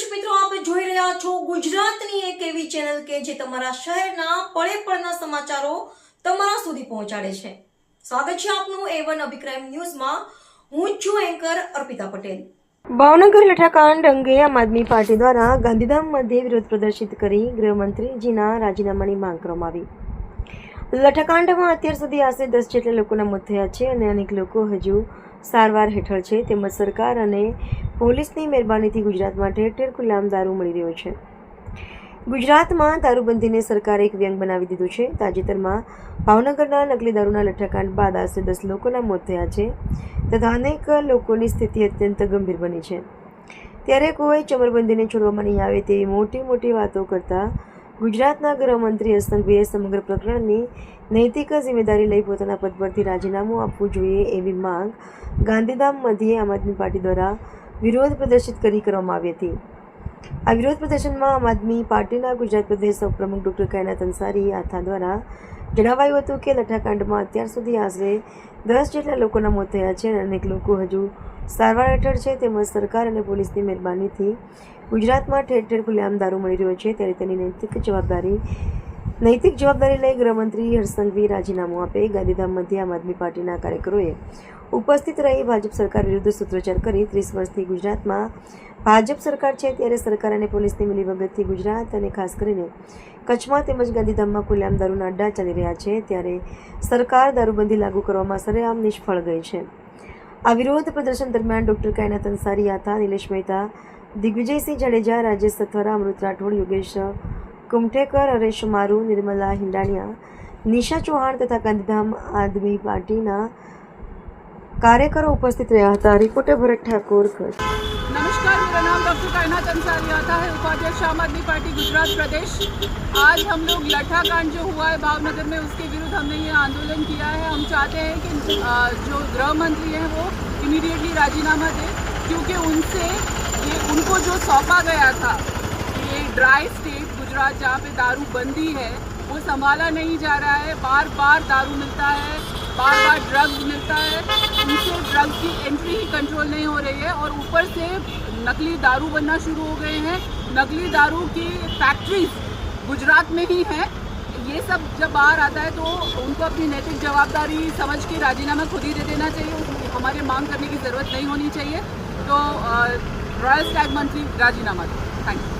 દર્શક મિત્રો, આપ જોઈ રહ્યા છો ગુજરાતની એક એવી ચેનલ કે જે તમારા શહેરના પળે પળના સમાચારો તમારા સુધી પહોંચાડે છે. સ્વાગત છે આપનું A1 અભિક્રાઇમ ન્યૂઝમાં. હું છું એન્કર અર્પિતા પટેલ. ભાવનગર લઠ્ઠાકાંડ અંગે આમ આદમી પાર્ટી દ્વારા ગાંધીધામ મધ્યે વિરોધ પ્રદર્શિત કરી ગૃહમંત્રીજીના રાજીનામાની માંગ કરવામાં આવી. લઠ્ઠાકાંડમાં અત્યાર સુધી આશરે 10 જેટલા લોકોના મોત થયા છે અને અનેક લોકો હજુ સારવાર હેઠળ છે. તેમજ સરકાર અને પોલીસની મહેરબાનીથી ગુજરાતમાં ઠેર ઠેર ખુલ્લામ દારૂ મળી રહ્યો છે. ગુજરાતમાં દારૂબંધીને સરકારે એક વ્યંગ બનાવી દીધું છે. તાજેતરમાં ભાવનગરના નકલી દારૂના લઠ્ઠાકાંડ બાદ આશરે 10 લોકોના મોત થયા છે તથા અનેક લોકોની સ્થિતિ અત્યંત ગંભીર બની છે. ત્યારે કોઈ ચમરબંધીને છોડવામાં નહીં આવે તેવી મોટી મોટી વાતો કરતા ગુજરાતના ગૃહમંત્રી હર્ષસંઘવીએ સમગ્ર પ્રકરણની નૈતિક જિમ્મેદારી લઈ પોતાના પદ પરથી રાજીનામું આપવું જોઈએ એવી માંગ ગાંધીધામ મધ્યે આમ આદમી પાર્ટી દ્વારા વિરોધ પ્રદર્શિત કરવામાં આવી હતી. આ વિરોધ પ્રદર્શનમાં આમ આદમી પાર્ટીના ગુજરાત પ્રદેશ પ્રમુખ ડૉક્ટર કાયનાત અંસારી આથા દ્વારા જણાવાયું હતું કે લઠ્ઠાકાંડમાં અત્યાર સુધી આશરે 10 જેટલા લોકોના મોત થયા છે અને અનેક લોકો હજુ સારવાર હેઠળ છે. તેમજ સરકાર અને પોલીસની મહેરબાનીથી ગુજરાતમાં ઠેર ઠેર ખુલ્લેઆમ દારૂ મળી રહ્યો છે. ત્યારે તેની નૈતિક જવાબદારી લઈ ગૃહમંત્રી હર્ષસંઘવી રાજીનામું આપે. ગાંધીધામ મધ્યે આમ આદમી પાર્ટીના કાર્યકરોએ ઉપસ્થિત રહી ભાજપ સરકાર વિરુદ્ધ સૂત્રોચ્ચાર કરી 30 વર્ષથી ગુજરાતમાં ભાજપ સરકાર છે ત્યારે સરકાર અને પોલીસની મિલીભગતથી ગુજરાત અને ખાસ કરીને કચ્છમાં તેમજ ગાંધીધામમાં ખુલ્લેઆમ દારૂના અડ્ડા ચાલી રહ્યા છે. ત્યારે સરકાર દારૂબંધી લાગુ કરવામાં સરેઆમ નિષ્ફળ ગઈ છે. આ વિરોધ પ્રદર્શન દરમિયાન ડૉક્ટર કાયનાત અંસારી આથા, નિલેશ મહેતા, દિગ્વિજયસિંહ જાડેજા, રાજેશ સથવારા, અમૃત રાઠોડ, યોગેશ કુમઠેકર, હરેશ મારુ, નિર્મલા હિંડાણિયા, નિશા ચૌહાણ તથા ગાંધીધામ આદમી પાર્ટીના कार्यकरों उपस्थित रहा था. रिपोर्टर भरत ठाकुर. नमस्कार, मेरा नाम डॉक्टर कायनात अंसारी आता है, उपाध्यक्ष आम आदमी पार्टी गुजरात प्रदेश. आज हम लोग लट्ठाकांड जो हुआ है भावनगर में उसके विरुद्ध हमने ये आंदोलन किया है. हम चाहते हैं कि जो गृह मंत्री हैं वो इमीडिएटली राजीनामा दें क्योंकि उनको जो सौंपा गया था ये ड्राई स्टेट गुजरात जहाँ पे दारू बंदी है वो संभाला नहीं जा रहा है. बार बार दारू मिलता है, बार बार ड्रग्स मिलता है, उनसे ड्रग्स की एंट्री ही कंट्रोल नहीं हो रही है और ऊपर से नकली दारू बनना शुरू हो गए हैं. नकली दारू की फैक्ट्रीज गुजरात में ही है. ये सब जब बाहर आता है तो उनको अपनी नैतिक जवाबदारी समझ के राजीनामा खुद ही दे देना चाहिए. हमारे मांग करने की ज़रूरत नहीं होनी चाहिए. तो रॉयल स्टैग मंत्री राजीनामा दें. Thank you.